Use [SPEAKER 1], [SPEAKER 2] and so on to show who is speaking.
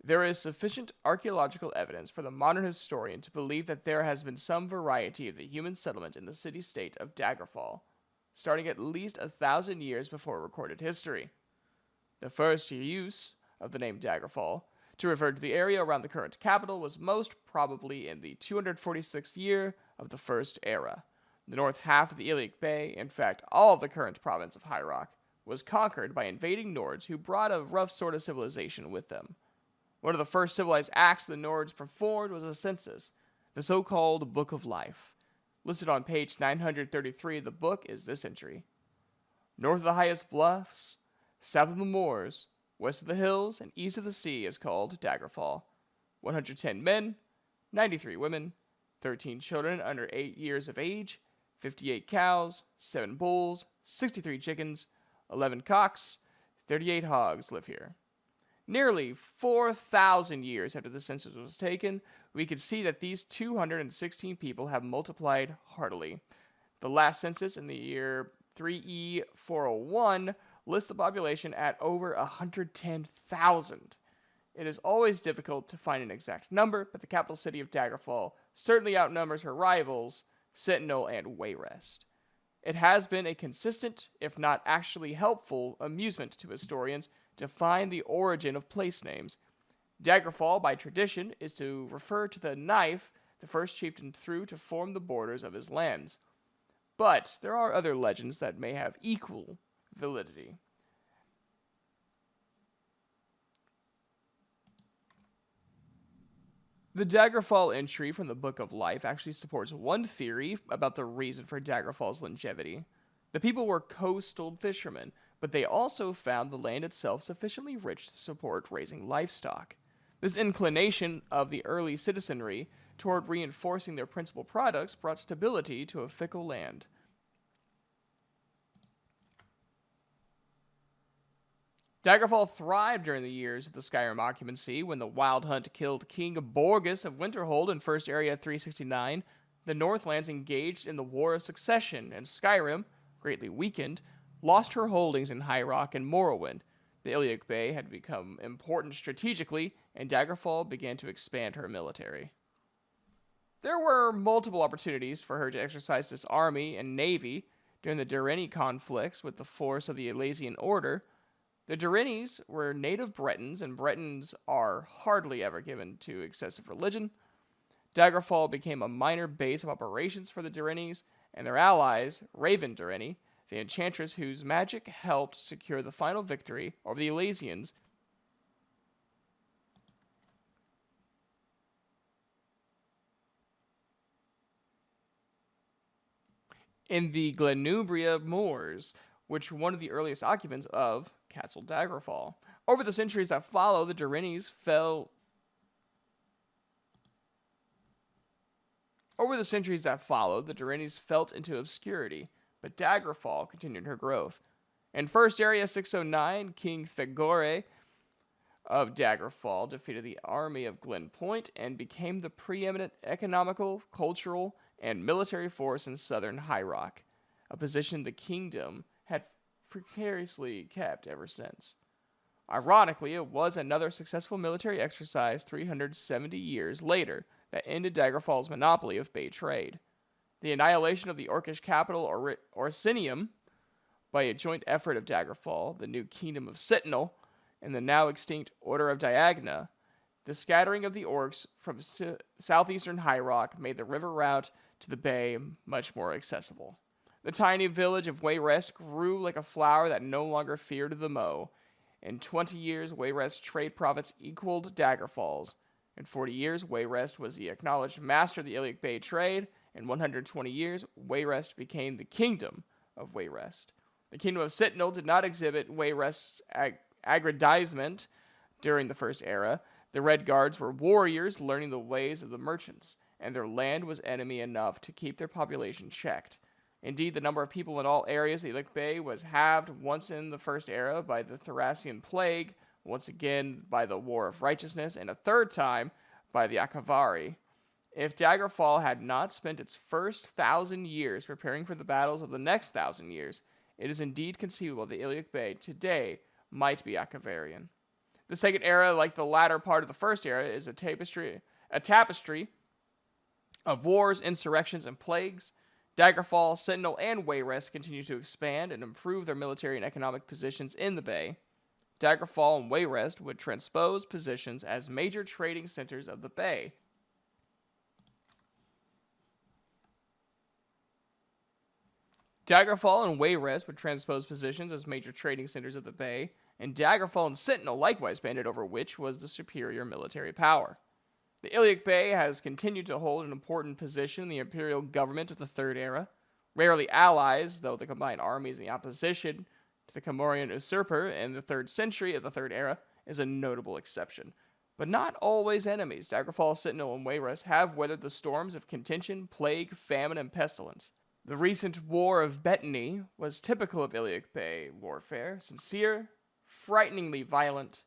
[SPEAKER 1] There is sufficient archaeological evidence for the modern historian to believe that there has been some variety of the human settlement in the city-state of Daggerfall, starting at least 1,000 years before recorded history. The first use of the name Daggerfall to refer to the area around the current capital was most probably in the 246th year of the First Era. The north half of the Iliac Bay, in fact all of the current province of High Rock, was conquered by invading Nords who brought a rough sort of civilization with them. One of the first civilized acts the Nords performed was a census, the so-called Book of Life. Listed on page 933 of the book is this entry. North of the highest bluffs, south of the moors, west of the hills, and east of the sea is called Daggerfall. 110 men, 93 women, 13 children under 8 years of age, 58 cows, 7 bulls, 63 chickens, 11 cocks, 38 hogs live here. Nearly 4,000 years after the census was taken, we can see that these 216 people have multiplied heartily. The last census in the year 3E 401 lists the population at over 110,000. It is always difficult to find an exact number, but the capital city of Daggerfall certainly outnumbers her rivals, Sentinel and Wayrest. It has been a consistent, if not actually helpful, amusement to historians to find the origin of place names. Daggerfall, by tradition, is to refer to the knife the first chieftain threw to form the borders of his lands. But there are other legends that may have equal validity. The Daggerfall entry from the Book of Life actually supports one theory about the reason for Daggerfall's longevity. The people were coastal fishermen, but they also found the land itself sufficiently rich to support raising livestock. This inclination of the early citizenry toward reinforcing their principal products brought stability to a fickle land. Daggerfall thrived during the years of the Skyrim occupancy. When the Wild Hunt killed King Borgus of Winterhold in First Area 369, the Northlands engaged in the War of Succession, and Skyrim, greatly weakened, lost her holdings in High Rock and Morrowind. The Iliac Bay had become important strategically, and Daggerfall began to expand her military. There were multiple opportunities for her to exercise this army and navy during the Durinni conflicts with the force of the Elasian Order. The Durinnis were native Bretons, and Bretons are hardly ever given to excessive religion. Daggerfall became a minor base of operations for the Durinnis and their allies, Raven Durinni, the enchantress whose magic helped secure the final victory over the Elasians. In the Glenubria Moors, which were one of the earliest occupants of Castle Daggerfall. Over the centuries that follow, the Durinnis felt into obscurity, but Daggerfall continued her growth. In First Area 609, King Thagore of Daggerfall defeated the army of Glen Point and became the preeminent economical, cultural, and military force in southern High Rock, a position the kingdom had precariously kept ever since. Ironically, it was another successful military exercise 370 years later that ended Daggerfall's monopoly of bay trade. The annihilation of the Orcish capital Orsinium by a joint effort of Daggerfall, the new kingdom of Sentinel, and the now extinct Order of Diagna, the scattering of the orcs from southeastern High Rock made the river route to the bay much more accessible. The tiny village of Wayrest grew like a flower that no longer feared the mow. In 20 years, Wayrest's trade profits equaled Daggerfall's. In 40 years, Wayrest was the acknowledged master of the Iliac Bay trade. In 120 years, Wayrest became the kingdom of Wayrest. The kingdom of Sentinel did not exhibit Wayrest's aggrandizement during the First Era. The Red Guards were warriors learning the ways of the merchants, and their land was enemy enough to keep their population checked. Indeed, the number of people in all areas of the Iliac Bay was halved once in the First Era by the Thracian Plague, once again by the War of Righteousness, and a third time by the Akavari. If Daggerfall had not spent its first 1,000 years preparing for the battles of the next 1,000 years, it is indeed conceivable the Iliac Bay today might be Akavarian. The second era, like the latter part of the first era, is a tapestry of wars, insurrections, and plagues. Daggerfall, Sentinel, and Wayrest continue to expand and improve their military and economic positions in the Bay. Daggerfall and Wayrest would transpose positions as major trading centers of the Bay. Daggerfall and Wayrest would transpose positions as major trading centers of the Bay, and Daggerfall and Sentinel likewise banded over which was the superior military power. The Iliac Bay has continued to hold an important position in the imperial government of the Third Era. Rarely allies, though the combined armies in the opposition to the Camorian usurper in the 3rd century of the Third Era is a notable exception. But not always enemies. Daggerfall, Sentinel, and Wayrest have weathered the storms of contention, plague, famine, and pestilence. The recent War of Bettany was typical of Iliac Bay warfare, sincere, frighteningly violent,